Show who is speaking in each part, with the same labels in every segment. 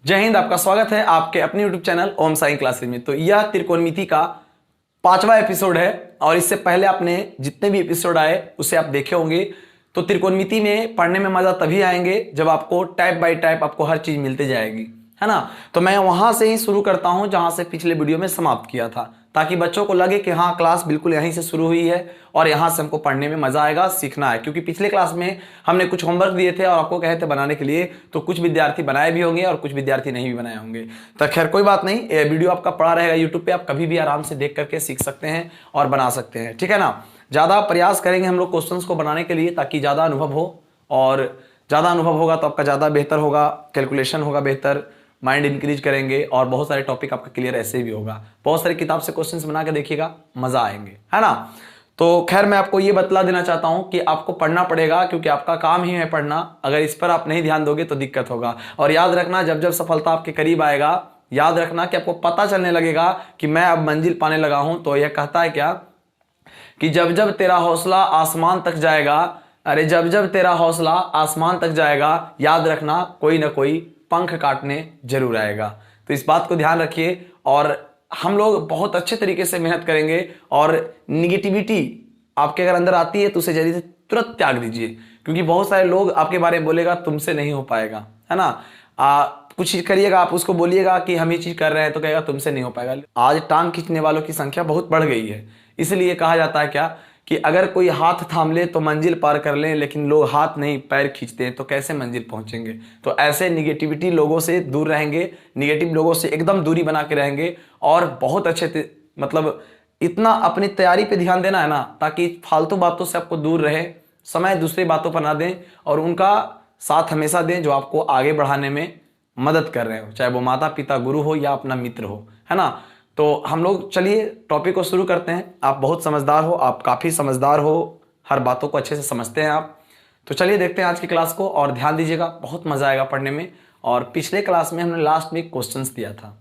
Speaker 1: जय हिंद। आपका स्वागत है आपके अपने YouTube चैनल ओम साई क्लासेज में। तो यह त्रिकोणमिति का 5वां एपिसोड है और इससे पहले आपने जितने भी एपिसोड आए उसे आप देखे होंगे। तो त्रिकोणमिति में पढ़ने में मजा तभी आएंगे जब आपको टाइप बाय टाइप आपको हर चीज मिलती जाएगी, है ना। तो मैं वहां से ही शुरू करता हूं जहां से पिछले वीडियो में समाप्त किया था, ताकि बच्चों को लगे कि हाँ क्लास बिल्कुल यहीं से शुरू हुई है और यहां से हमको पढ़ने में मजा आएगा, सीखना है। क्योंकि पिछले क्लास में हमने कुछ होमवर्क दिए थे और आपको कहे थे बनाने के लिए, तो कुछ विद्यार्थी बनाए भी होंगे और कुछ विद्यार्थी नहीं भी बनाए होंगे। तो खैर कोई बात नहीं, ये वीडियो आपका पड़ा रहेगा यूट्यूब पे, आप कभी भी आराम से देख करके सीख सकते हैं और बना सकते हैं, ठीक है ना। ज्यादा प्रयास करेंगे हम लोग क्वेश्चंस को बनाने के लिए, ताकि ज्यादा अनुभव हो, और ज्यादा अनुभव होगा तो आपका ज्यादा बेहतर होगा, कैलकुलेशन होगा बेहतर, माइंड इंक्रीज करेंगे और बहुत सारे टॉपिक आपका क्लियर ऐसे भी होगा। बहुत सारी किताब से क्वेश्चंस बना के देखिएगा, मजा आएंगे, है ना। तो खैर मैं आपको ये बतला देना चाहता हूं कि आपको पढ़ना पड़ेगा, क्योंकि आपका काम ही है पढ़ना। अगर इस पर आप नहीं ध्यान दोगे तो दिक्कत होगा। और याद रखना, जब जब सफलता आपके करीब आएगा, याद रखना कि आपको पता चलने लगेगा कि मैं अब मंजिल पाने लगा हूं। तो यह कहता है क्या कि जब जब तेरा हौसला आसमान तक जाएगा, अरे जब जब तेरा हौसला आसमान तक जाएगा, याद रखना कोई ना कोई पंख काटने जरूर आएगा। तो इस बात को ध्यान रखिए और हम लोग बहुत अच्छे तरीके से मेहनत करेंगे। और निगेटिविटी आपके अगर अंदर आती है तो उसे जल्दी से तुरंत त्याग दीजिए, क्योंकि बहुत सारे लोग आपके बारे में बोलेगा तुमसे नहीं हो पाएगा, है ना। कुछ चीज करिएगा, आप उसको बोलिएगा कि हम ये चीज कर रहे हैं, तो कहेगा तुमसे नहीं हो पाएगा। आज टांग खींचने वालों की संख्या बहुत बढ़ गई है, इसलिए कहा जाता है क्या कि अगर कोई हाथ थाम ले तो मंजिल पार कर ले, लेकिन लोग हाथ नहीं पैर खींचते हैं तो कैसे मंजिल पहुंचेंगे। तो ऐसे निगेटिविटी लोगों से दूर रहेंगे, निगेटिव लोगों से एकदम दूरी बना के रहेंगे और बहुत अच्छे मतलब इतना अपनी तैयारी पे ध्यान देना है ना, ताकि फालतू बातों से आपको दूर रहे, समय दूसरी बातों पर ना दें और उनका साथ हमेशा दें जो आपको आगे बढ़ाने में मदद कर रहे हो, चाहे वो माता पिता गुरु हो या अपना मित्र हो, है ना। तो हम लोग चलिए टॉपिक को शुरू करते हैं। आप बहुत समझदार हो, आप काफ़ी समझदार हो, हर बातों को अच्छे से समझते हैं आप। तो चलिए देखते हैं आज की क्लास को और ध्यान दीजिएगा, बहुत मजा आएगा पढ़ने में। और पिछले क्लास में हमने लास्ट में क्वेश्चंस दिया था,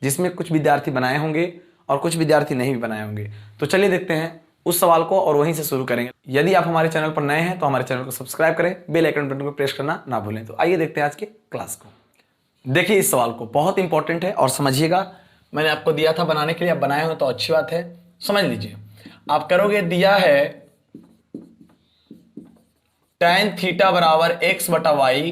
Speaker 1: जिसमें कुछ विद्यार्थी बनाए होंगे और कुछ विद्यार्थी नहीं भी बनाए होंगे। तो चलिए देखते हैं उस सवाल को और वहीं से शुरू करेंगे। यदि आप हमारे चैनल पर नए हैं तो हमारे चैनल को सब्सक्राइब करें, बेल आइकन बटन को प्रेस करना ना भूलें। तो आइए देखते हैं आज की क्लास को। देखिए इस सवाल को, बहुत इंपॉर्टेंट है और समझिएगा। मैंने आपको दिया था बनाने के लिए, आप बनाए हो तो अच्छी बात है, समझ लीजिए। आप करोगे, दिया है tan थीटा बराबर x बटा वाई,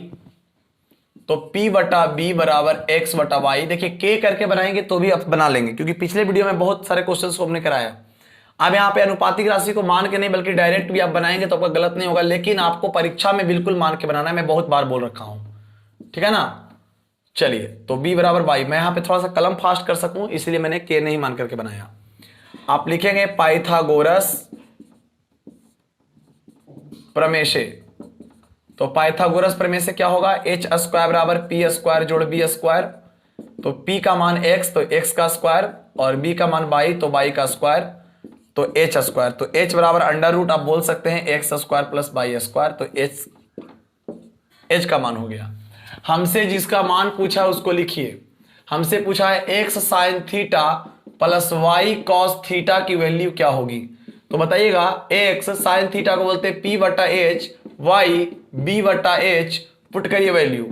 Speaker 1: तो p बटा b बराबर x बटा वाई। देखिए k करके बनाएंगे तो भी आप बना लेंगे, क्योंकि पिछले वीडियो में बहुत सारे क्वेश्चंस को हमने कराया। अब यहाँ पे अनुपातिक राशि को मान के नहीं बल्कि डायरेक्ट भी आप बनाएंगे तो आपका गलत नहीं होगा, लेकिन आपको परीक्षा में बिल्कुल मान के बनाना है। मैं बहुत बार बोल रखा हूं, ठीक है ना। चलिए तो b बराबर वाई, मैं यहां पे थोड़ा सा कलम फास्ट कर सकूं इसलिए मैंने k नहीं मान करके बनाया। आप लिखेंगे पाइथागोरस प्रमेय से। तो पाइथागोरस प्रमेय से क्या होगा, h स्क्वायर बराबर p स्क्वायर जोड़ b स्क्वायर। तो p का मान x तो x का स्क्वायर, और b का मान y तो y का स्क्वायर, तो h स्क्वायर। तो h बराबर अंडर रूट आप बोल सकते हैं x square plus y square. तो h का मान हो गया। हमसे जिसका मान पूछा उसको लिखिए। हमसे पूछा है x sign theta plus y cos theta की वैल्यू क्या होगी। तो बताइएगा, x साइन थीटा को बोलते हैं p बटा h, y b बटा h। पुट करिए वैल्यू।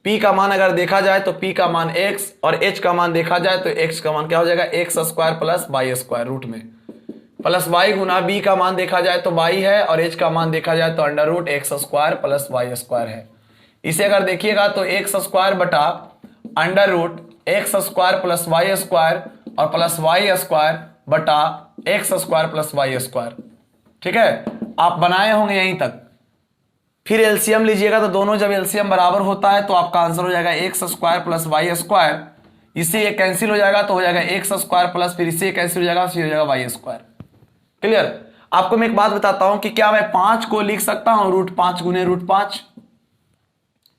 Speaker 1: p का मान अगर देखा जाए तो p का मान x और h का मान देखा जाए तो x का मान क्या हो जाएगा, x square plus y square root में, प्लस y गुना b का मान देखा जाए तो y है और h का मान देखा जाए तो under root x square plus y square है। इसे अगर देखिएगा तो x स्क्वायर बटा under root x square plus y square और प्लस y स्क्वायर बटा x square plus y square, ठीक है। आप बनाए होंगे यहीं तक। फिर एलसीएम लीजिएगा, तो दोनों जब एलसीएम बराबर होता है तो आपका आंसर हो जाएगा x square plus y square. इससे ये कैंसिल हो जाएगा तो हो जाएगा x स्क्वायर प्लस, फिर इससे कैंसिल हो जाएगा, फिर हो जाएगा y स्क्वायर। क्लियर। आपको मैं एक बात बताता हूं कि क्या मैं 5 को लिख सकता हूं √5 गुने √5?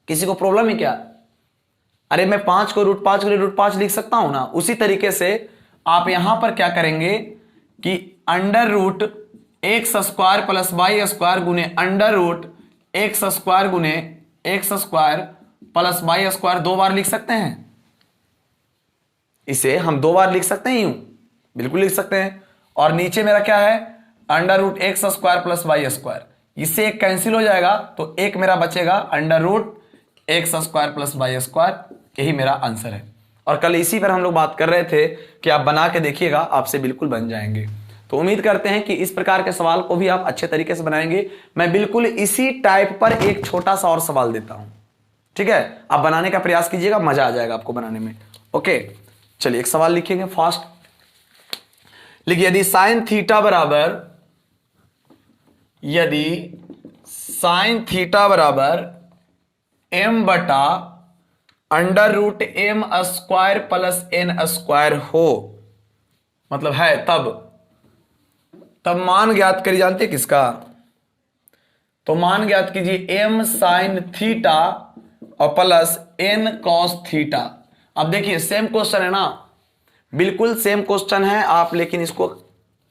Speaker 1: किसी को प्रॉब्लम है क्या? अरे मैं 5 को √5 गुने √5 लिख सकता हूं ना। उसी तरीके से आप यहां पर क्या करेंगे कि under root x square plus y square गुने अंडर रूट एक्स स्क्वायर गुने x square plus y square 2 बार लिख सकते हैं। इसे हम 2 बार लिख सकते हैं, यूं बिल्कुल लिख सकते हैं। और नीचे मेरा क्या है, under root x square plus y square. इससे एक कैंसिल हो जाएगा तो एक मेरा बचेगा under root x square plus y square. यही मेरा आंसर है। और कल इसी पर हम लोग बात कर रहे थे कि आप बना के देखिएगा, आपसे बिल्कुल बन जाएंगे। तो उम्मीद करते हैं कि इस प्रकार के सवाल को भी आप अच्छे तरीके से बनाएंगे। मैं बिल्कुल इसी टाइप पर एक छोटा सा और सवाल देता हूं, ठीक है? आप बनाने का प्रयास कीजिएगा, मजा आ जाएगा आपको बनाने में। ओके, चलिए एक सवाल लिखेंगे फास्ट। लिखिए, यदि साइन थीटा बराबर m बटा under root m square plus n square हो, मतलब है, तब मान ज्ञात करिए। जानते किसका? तो मान ज्ञात कीजिए m साइन थीटा और प्लस n कॉस थीटा। अब देखिए सेम क्वेश्चन है ना, बिल्कुल सेम क्वेश्चन है आप, लेकिन इसको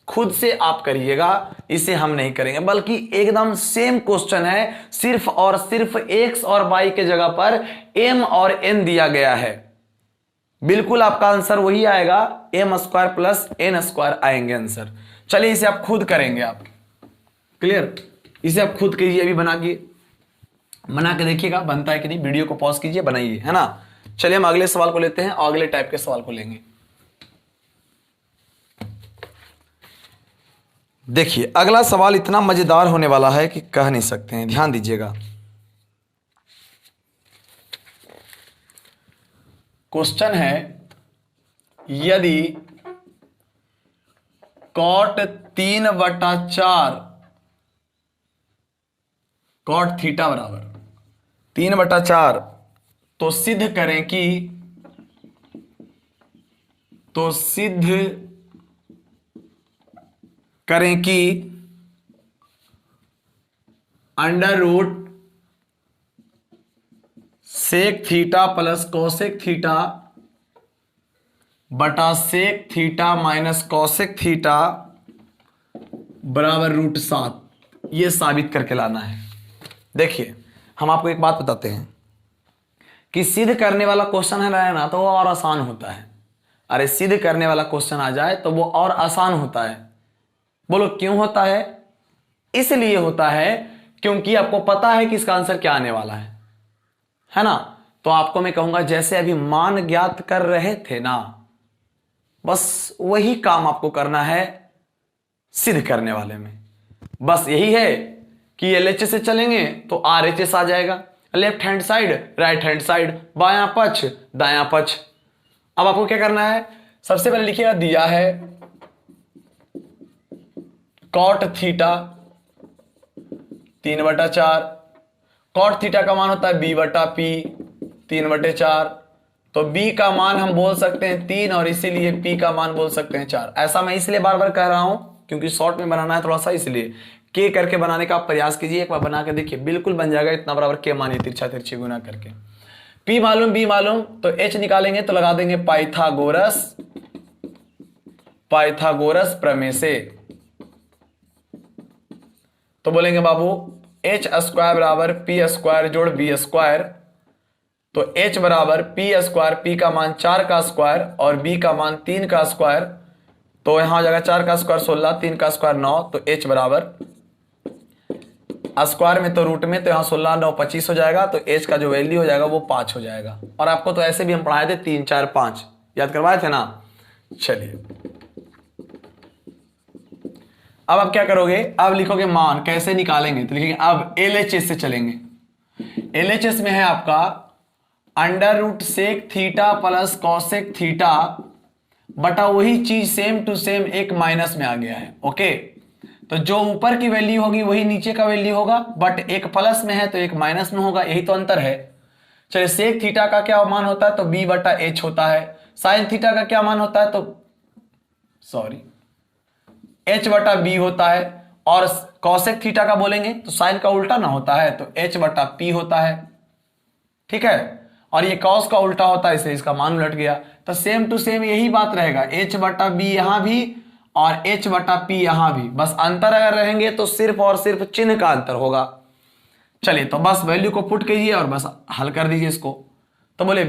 Speaker 1: खुद से आप करिएगा, इसे हम नहीं करेंगे, बल्कि एकदम सेम क्वेश्चन है, सिर्फ और सिर्फ x और y के जगह पर m और n दिया गया है। बिल्कुल आपका आंसर वही आएगा, m square plus n square आएंगे आंसर। चलिए इसे आप खुद करेंगे, आप क्लियर? इसे आप खुद कीजिए, अभी बना के देखिएगा बनता है कि नहीं। वीडियो को पॉज कीजिए, बनाइए, है ना। चलिए हम अगले सवाल को लेते हैं और अगले टाइप के सवाल को लेंगे। देखिए अगला सवाल इतना मजेदार होने वाला है कि कह नहीं सकते हैं, ध्यान दीजिएगा। क्वेश्चन है, यदि कॉट 3/4 कॉट थीटा बराबर 3/4, तो सिद्ध करें कि under root sec theta plus cosec theta बटा sec theta minus cosec theta बराबर √7, यह साबित करके लाना है। देखिए हम आपको एक बात बताते हैं कि सिद्ध करने वाला क्वेश्चन है ना, तो वो और आसान होता है। अरे सिद्ध करने वाला क्वेश्चन आ जाए तो वो और आसान होता है। बोलो क्यों होता है? इसलिए होता है क्योंकि आपको पता है कि इसका आंसर क्या आने वाला है ना। तो आपको मैं कहूंगा जैसे अभी मान ज्ञात कर रहे थे ना, बस वही काम आपको करना है सिद्ध करने वाले में। बस यही है कि LHS से चलेंगे तो RHS आ जाएगा, left hand side right hand side, बायां पक्ष दायां पक्ष। अब आपको क्या करना है, सबसे पहले लिखिएगा, दिया है कॉट थीटा 3/4, कॉट थीटा का मान होता है b/p 3/4, तो b का मान हम बोल सकते हैं 3 और इसीलिए p का मान बोल सकते हैं 4। ऐसा मैं इसलिए बार बार कह रहा हूं क्योंकि शॉर्ट में बनाना है थोड़ा सा, इसलिए k करके बनाने का आप प्रयास कीजिए। एक बार बना के देखिए, बिल्कुल बन जाएगा। इतना बराबर k मानिए, तिरछा तिरछी गुना करके। p मालूम b मालूम, तो h निकालेंगे तो लगा देंगे पाइथागोरस प्रमेय से। तो बोलेंगे बाबू h स्क्वायर बराबर p स्क्वायर जोड़ b स्क्वायर, तो h बराबर p स्क्वायर, p का मान 4 का स्क्वायर और b का मान 3 का स्क्वायर, तो यहां हो जाएगा 4 का स्क्वायर 16, 3 का स्क्वायर 9, तो h बराबर स्क्वायर में तो रूट में, तो यहां 16 9 25 हो जाएगा, तो h का जो वैल्यू हो जाएगा वो 5 हो जाएगा। और आपको तो ऐसे भी हम पढ़ाए थे 3 4 5, याद करवाए थे ना। चलिए अब आप क्या करोगे, अब लिखोगे मान कैसे निकालेंगे, तो लिखेंगे अब LHS से चलेंगे। LHS में है आपका under root sec theta plus cosec theta बटा वही चीज सेम टू सेम एक माइनस में आ गया है। ओके, तो जो ऊपर की वैल्यू होगी वही नीचे का वैल्यू होगा, बट एक प्लस में है तो एक माइनस में होगा, यही तो अंतर है। चलिए सेक थीटा का क्या मान होता है, तो b/h होता है। साइन थीटा का क्या मान होता है, तो h/b होता है। और कॉसेक थीटा का बोलेंगे तो साइन का उल्टा ना होता है, तो h/p होता है। ठीक है, और ये कॉस का उल्टा होता है, इसलिए इसका मान उलट गया। तो सेम टू सेम यही बात रहेगा, h/b यहां भी और h/p यहां भी, बस अंतर अगर रहेंगे तो सिर्फ और सिर्फ चिन्ह का अंतर होगा। चलिए तो बस वैल्यू को पुट कीजिए और बस हल कर दीजिए इसको। तो बोले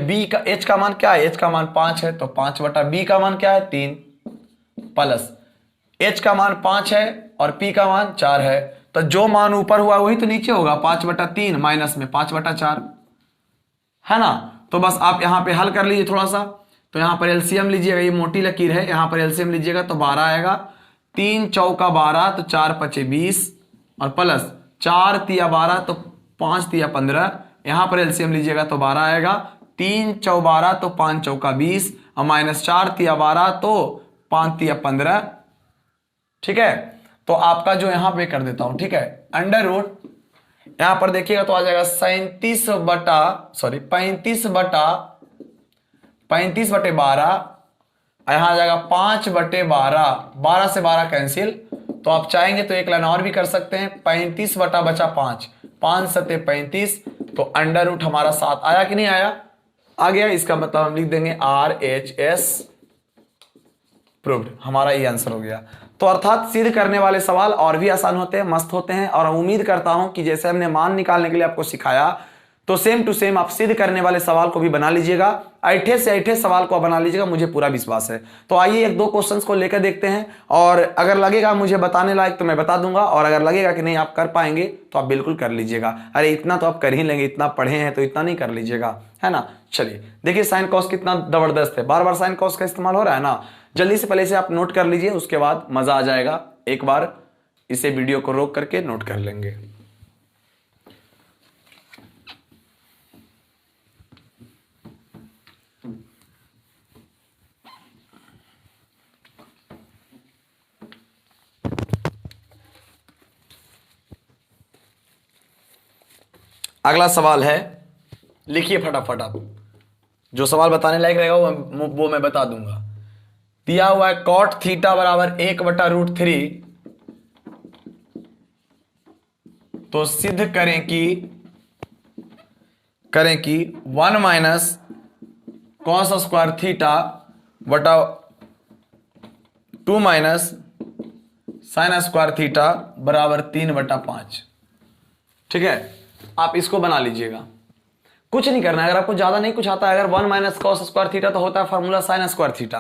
Speaker 1: h का मान क्या है, h का मान 5 है, तो 5/b का मान क्या है 3, प्लस h का मान 5 है और p का मान 4 है, तो जो मान ऊपर हुआ वही तो नीचे होगा, 5/3 माइनस में 5/4 है ना। तो बस आप यहाँ पे हल कर लीजिए थोड़ा सा। तो यहाँ पर एलसीएम लीजिएगा, ये मोटी लकीर है, यहाँ पर एलसीएम लीजिएगा तो 12 आएगा। 3 चौका 12 तो 4 पचे 20 और प्लस 4 तिया 12 तो 5 तिया 15। यहाँ पर एलसीएम लीजिएगा तो 12 आएगा। 3 चौ 12 तो 5 चौका 20 और माइनस 4 तिया 12 तो 5 तिया 15। ठीक है, तो आपका जो यहाँ पे कर देता हूं, ठीक है, अंडर रूट यहां पर देखिएगा तो आ जाएगा 35 बटे 12। यहां आ जाएगा 5 बटे 12, 12 से 12 कैंसिल। तो आप चाहेंगे तो एक लाइन और भी कर सकते हैं, 35 बटा बचा 5, 5 सते 35। तो अंडर रूट हमारा 7 आया कि नहीं आया? आ गया। इसका मतलब हम लिख देंगे RHS प्रूव्ड। हमारा ये आंसर हो गया। तो अर्थात सिद्ध करने वाले सवाल और भी आसान होते हैं, मस्त होते हैं। और उम्मीद करता हूं कि जैसे हमने मान निकालने के लिए आपको सिखाया तो सेम टू सेम आप सिद्ध करने वाले सवाल को भी बना लीजिएगा। ऐठे से ऐठे सवाल को बना लीजिएगा, मुझे पूरा विश्वास है। तो आइए एक दो क्वेश्चंस को लेकर देखते हैं, और अगर लगेगा मुझे बताने लायक तो मैं बता दूंगा, और अगर लगेगा कि नहीं आप कर पाएंगे तो आप बिल्कुल कर लीजिएगा। अरे इतना तो आप कर ही लेंगे, इतना पढ़े हैं तो इतना नहीं कर लीजिएगा, है ना। चलिए देखिए साइन कॉस कितना जबरदस्त है, बार बार साइन कॉस का इस्तेमाल हो रहा है ना। जल्दी से पहले से आप नोट कर लीजिए, उसके बाद मजा आ जाएगा। एक बार इसे वीडियो को रोक करके नोट कर लेंगे। अगला सवाल है, लिखिए फटाफट आप। जो सवाल बताने लायक रहेगा वो मैं बता दूंगा। दिया हुआ है कॉट थीटा बराबर 1/√3। तो सिद्ध करें कि 1 माइनस कॉस स्क्वायर थीटा बटा 2 माइनस साइन स्क्वायर थीटा बराबर 3/5। ठीक है, आप इसको बना लीजिएगा। कुछ नहीं करना है, अगर आपको ज्यादा नहीं कुछ आता है। अगर 1 माइनस कॉस स्क्वायर थीटा तो होता है formula sine square theta.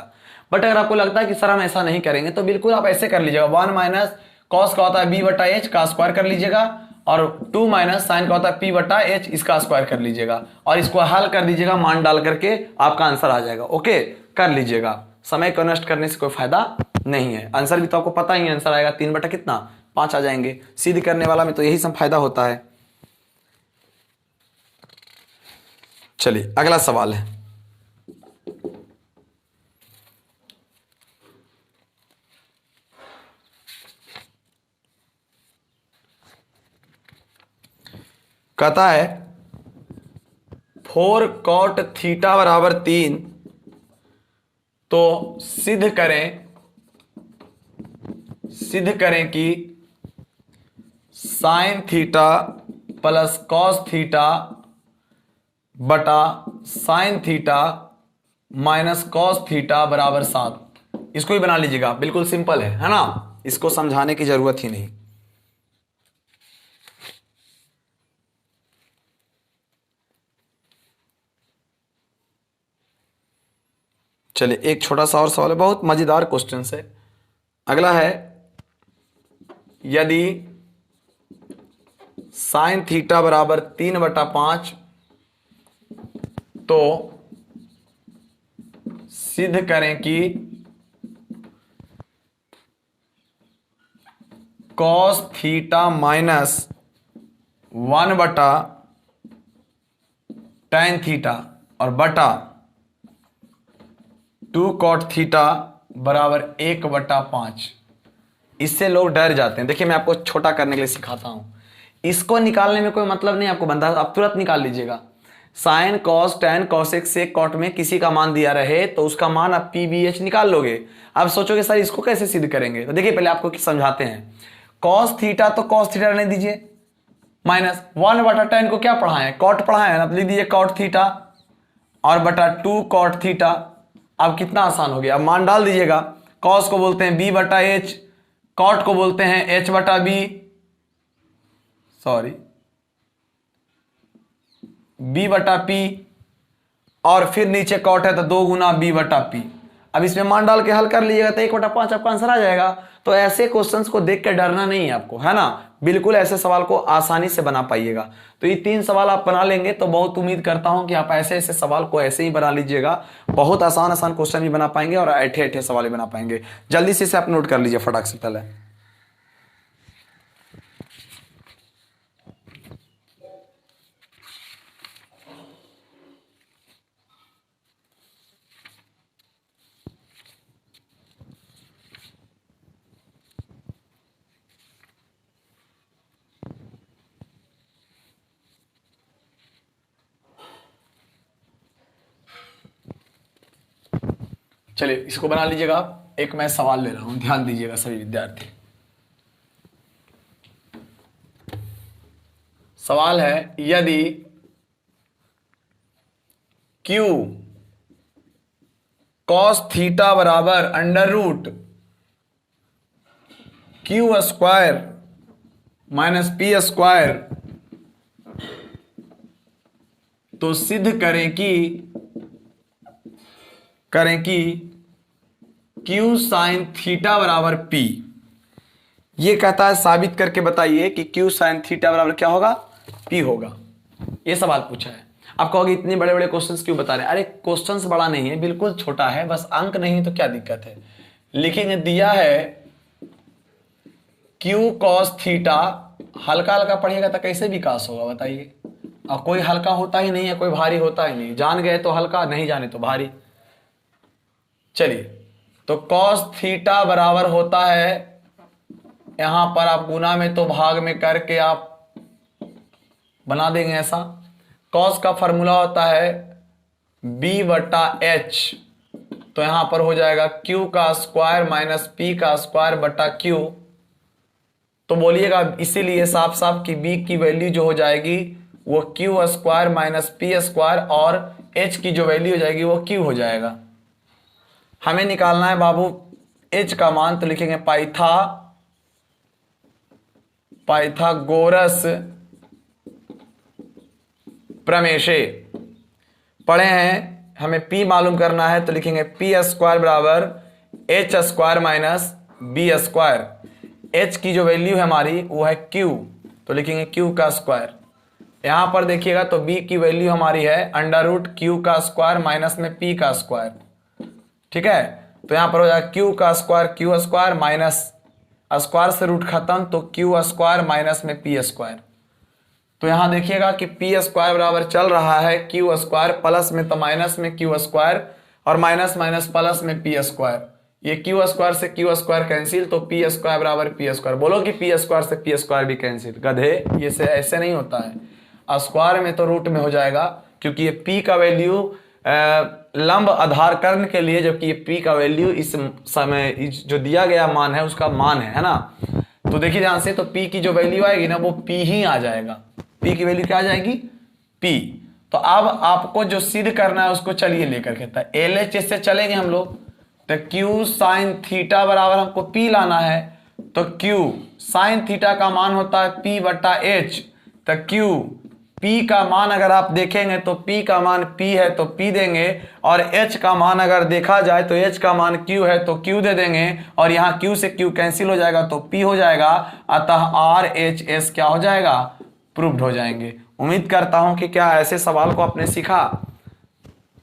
Speaker 1: But अगर आपको लगता है कि सर हम ऐसा नहीं करेंगे तो बिल्कुल आप ऐसे कर लीजिएगा। 1 माइनस कॉस का होता है b/h का स्क्वायर कर लीजिएगा, और 2 माइनस साइन का होता है p/h इसका स्क्वायर कर लीजिएगा, और इसको हल कर दीजिएगा मान डाल करके, आपका आंसर आ जाएगा। ओके, कर लीजिएगा। समय को नष्ट करने से कोई फायदा नहीं है। आंसर भी तो आपको पता ही है, आंसर आएगा 3/5 आ जाएंगे। सिद्ध करने वाला में तो यही सब फायदा होता है। चलिए अगला सवाल है, कहता है 4 कॉट थीटा बराबर 3। तो सिद्ध करें कि sine theta plus cos theta बटा sine theta minus cos theta बराबर 7। इसको ही बना लीजिएगा, बिल्कुल सिंपल है ना। इसको समझाने की जरूरत ही नहीं। चलिए एक छोटा सा और सवाल है, बहुत मजेदार क्वेश्चन है। अगला है, यदि साइन थीटा बराबर 3/5 तो सिद्ध करें कि cos theta minus 1/tan theta और बटा 2 कॉट थीटा बराबर 1/5। इससे लोग डर जाते हैं। देखिए मैं आपको छोटा करने के लिए सिखाता हूं। इसको निकालने में कोई मतलब नहीं आपको बनता, आप तुरंत निकाल लीजिएगा। Sine cos tan cosec sec cot में किसी का मान दिया रहे तो उसका मान आप PBH निकाल लोगे। आप सोचोगे सर इसको कैसे सिद्ध करेंगे, तो देखिए पहले आपको समझाते हैं। कॉस थीटा तो कॉस थीटा रहने दीजिए, माइनस 1/tan को क्या पढ़ाए हैं, कॉट पढ़ाए हैं ना, तो लिख दीजिए कॉट थीटा और बटा 2 कॉट थीटा। अब कितना आसान हो गया, अब मान डाल दीजिएगा। कॉस को बोलते हैं b/h, कॉट को बोलते हैं h/b, सॉरी b/p, और फिर नीचे कॉट है तो 2 गुना b/p। अब इसमें मान डाल के हल कर लीजिएगा तो 1/5 आपका आंसर आ जाएगा। तो ऐसे क्वेश्चंस को देख के डरना नहीं है आपको, है ना। बिल्कुल ऐसे सवाल को आसानी से बना पाइएगा। तो ये 3 सवाल आप बना लेंगे तो बहुत उम्मीद करता हूं कि आप ऐसे ऐसे सवाल को ऐसे ही बना लीजिएगा। बहुत आसान आसान क्वेश्चन भी बना पाएंगे और ऐठे ऐठे सवाल भी बना पाएंगे। जल्दी से इसे आप नोट कर लीजिए फटाक से पहले। चलिए इसको बना लीजिएगा आप। एक मैं सवाल ले रहा हूं, ध्यान दीजिएगा सभी विद्यार्थी। सवाल है, यदि Q cos थीटा बराबर under root Q square minus P square, तो सिद्ध करें कि Q साइन थीटा बराबर P। ये कहता है साबित करके बताइए कि Q साइन थीटा बराबर क्या होगा, P होगा। ये सवाल पूछा है। आप कहोगे इतने बड़े बड़े क्वेश्चंस क्यों बता रहे हैं। अरे क्वेश्चंस बड़ा नहीं है, बिल्कुल छोटा है, बस अंक नहीं तो क्या दिक्कत है। लिखेंगे, दिया है Q cos थीटा, हल्का हल्का पढ़िएगा तो कैसे विकास होगा बताइए। और कोई हल्का होता ही नहीं है, कोई भारी होता ही नहीं। जान गए तो हल्का, नहीं जाने तो भारी। चलिए, तो cos थीटा बराबर होता है, यहां पर आप गुना में तो भाग में करके आप बना देंगे ऐसा। cos का फॉर्मूला होता है b/h, तो यहां पर हो जाएगा q का स्क्वायर माइनस p का स्क्वायर बटा q। तो बोलिएगा इसीलिए साफ साफ कि b की वैल्यू जो हो जाएगी वो q square minus p square, और h की जो वैल्यू हो जाएगी वो q हो जाएगा। हमें निकालना है बाबू h का मान, तो लिखेंगे पाइथागोरस प्रमेशे। पढ़े हैं, हमें p मालूम करना है, तो लिखेंगे p स्क्वायर बराबर h square minus b square. h की जो वैल्यू है हमारी वो है q, तो लिखेंगे q का स्क्वायर। यहां पर देखिएगा तो b की वैल्यू हमारी है अंडर रूट q का स्क्वायर माइनस में p का स्क्वायर। ठीक है, तो यहां पर हो जाएगा q का square q square minus square से रूट खत्म, तो q स्क्वायर माइनस में p स्क्वायर। तो यहां देखिएगा कि p स्क्वायर बराबर चल रहा है q स्क्वायर, प्लस में तो माइनस में q स्क्वायर, और माइनस माइनस प्लस में p स्क्वायर। ये q स्क्वायर से q स्क्वायर कैंसिल, तो p स्क्वायर बराबर p स्क्वायर। बोलो कि p स्क्वायर से p स्क्वायर भी कैंसिल। गधे, ये से ऐसे नहीं होता है। स्क्वायर में तो रूट में हो जाएगा, क्योंकि ये p का वैल्यू लंब आधार कर्ण के लिए, जबकि ये p का वैल्यू इस समय जो दिया गया मान है उसका मान है ना। तो देखिए ध्यान से, तो p की जो वैल्यू आएगी ना वो p ही आ जाएगा। p की वैल्यू क्या आ जाएगी, p। तो अब आपको जो सिद्ध करना है उसको चलिए लेकर के LHS से चलेंगे हम लोग। तो q साइन थीटा बराबर हमको p लाना है, तो q साइन थीटा का मान होता है p/h। तो q p का मान अगर आप देखेंगे तो p का मान p है तो p देंगे, और h का मान अगर देखा जाए तो h का मान q है तो q दे देंगे, और यहाँ q से q कैंसिल हो जाएगा तो p हो जाएगा। अतः RHS क्या हो जाएगा, प्रूव्ड हो जाएंगे। उम्मीद करता हूं कि क्या ऐसे सवाल को आपने सीखा,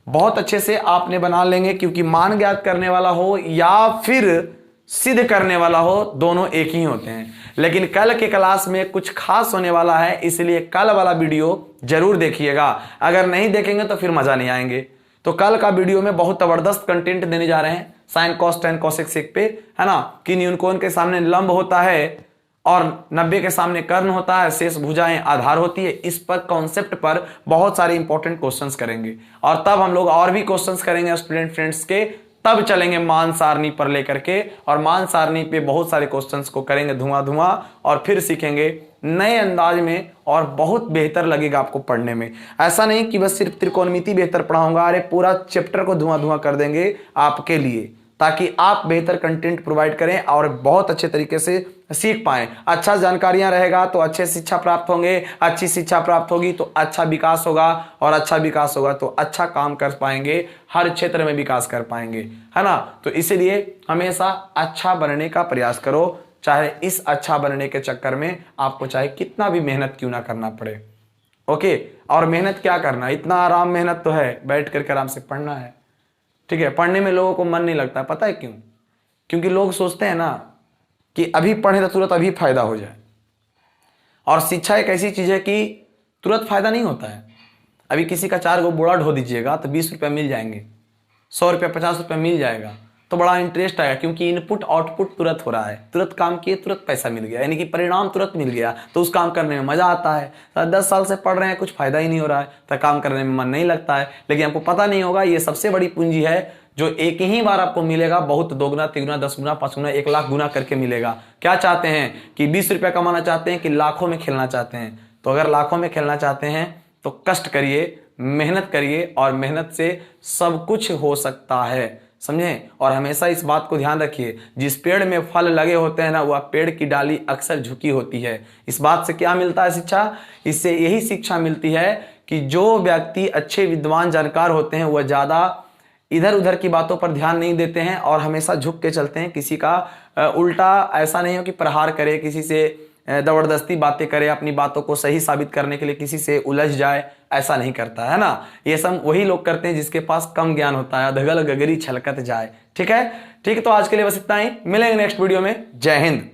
Speaker 1: बहुत अच्छे से आपने बना लेंगे, क्योंकि मान ज्ञात करने वाला हो या फिर सिद्ध करने वाला हो, दोनों एक ही होते हैं। लेकिन कल के क्लास में कुछ खास होने वाला है, इसलिए कल वाला वीडियो जरूर देखिएगा। अगर नहीं देखेंगे तो फिर मजा नहीं आएंगे। तो कल का वीडियो में बहुत जबरदस्त कंटेंट देने जा रहे हैं sine cos tan cosec sec पे, है ना, कि न्यूनकोण के सामने लंब होता है और 90 के सामने कर्ण होता है, शेष भुजाएं आधार होती है। इस पर कॉन्सेप्ट पर बहुत सारे इंपॉर्टेंट क्वेश्चंस करेंगे, और तब हम लोग और भी क्वेश्चंस करेंगे स्टूडेंट फ्रेंड्स के। तब चलेंगे मान सारणी पर लेकर के, और मान सारणी पे बहुत सारे क्वेश्चंस को करेंगे धुआं, और फिर सीखेंगे नए अंदाज में, और बहुत बेहतर लगेगा आपको पढ़ने में। ऐसा नहीं कि बस सिर्फ त्रिकोणमिति बेहतर पढ़ाऊंगा, अरे पूरा चैप्टर को धुआं कर देंगे आपके लिए। ताकि आप बेहतर कंटेंट प्रोवाइड करें और बहुत अच्छे तरीके से सीख पाएं। अच्छा जानकारियां रहेगा तो अच्छे शिक्षा प्राप्त होंगे, अच्छी शिक्षा प्राप्त होगी तो अच्छा विकास होगा, और अच्छा विकास होगा तो अच्छा काम कर पाएंगे, हर क्षेत्र में विकास कर पाएंगे, है ना। तो इसीलिए हमेशा अच्छा बनने का प्रयास करो, चाहे इस अच्छा बनने के चक्कर में आपको चाहे कितना भी मेहनत क्यों ना करना पड़े। ओके, और मेहनत क्या करना, इतना आराम मेहनत तो है, बैठ करके आराम से पढ़ना है। ठीक है, पढ़ने में लोगों को मन नहीं लगता, पता है क्यों? क्योंकि लोग सोचते हैं ना कि अभी पढ़े तो तुरंत अभी फायदा हो जाए, और शिक्षा एक ऐसी चीज है कि तुरंत फायदा नहीं होता है। अभी किसी का 4 गो बोरा ढो दीजिएगा तो 20 रुपये मिल जाएंगे, 100 रुपये 50 रुपये मिल जाएगा, तो बड़ा इंटरेस्ट आएगा, क्योंकि इनपुट आउटपुट तुरंत हो रहा है, तुरंत काम किए तुरंत पैसा मिल गया, यानी कि परिणाम तुरंत मिल गया, तो उस काम करने में मजा आता है। 10 साल से पढ़ रहे हैं, कुछ फायदा ही नहीं हो रहा है, तो काम करने में मन नहीं लगता है। लेकिन आपको पता नहीं होगा, ये सबसे बड़ी पूंजी है जो एक ही बार आपको मिलेगा, बहुत 2 गुना 3 गुना 10 गुना 5 गुना 1 लाख गुना करके मिलेगा। क्या चाहते हैं कि 20 रुपये कमाना चाहते हैं कि लाखों में खेलना चाहते हैं? तो अगर लाखों में खेलना चाहते हैं तो कष्ट करिए, मेहनत करिए, और मेहनत से सब कुछ हो सकता है, समझे। और हमेशा इस बात को ध्यान रखिए, जिस पेड़ में फल लगे होते हैं ना, वह पेड़ की डाली अक्सर झुकी होती है। इस बात से क्या मिलता है शिक्षा? इससे यही शिक्षा मिलती है कि जो व्यक्ति अच्छे विद्वान जानकार होते हैं वह ज्यादा इधर उधर की बातों पर ध्यान नहीं देते हैं और हमेशा झुक के चलते हैं। किसी का उल्टा ऐसा नहीं हो कि प्रहार करे, किसी से जबरदस्ती बातें करे, अपनी बातों को सही साबित करने के लिए किसी से उलझ जाए, ऐसा नहीं करता है ना। ये सब वही लोग करते हैं जिसके पास कम ज्ञान होता है, अधगल गगरी छलकत जाए। ठीक है, तो आज के लिए बस इतना ही, मिलेंगे नेक्स्ट वीडियो में। जय हिंद।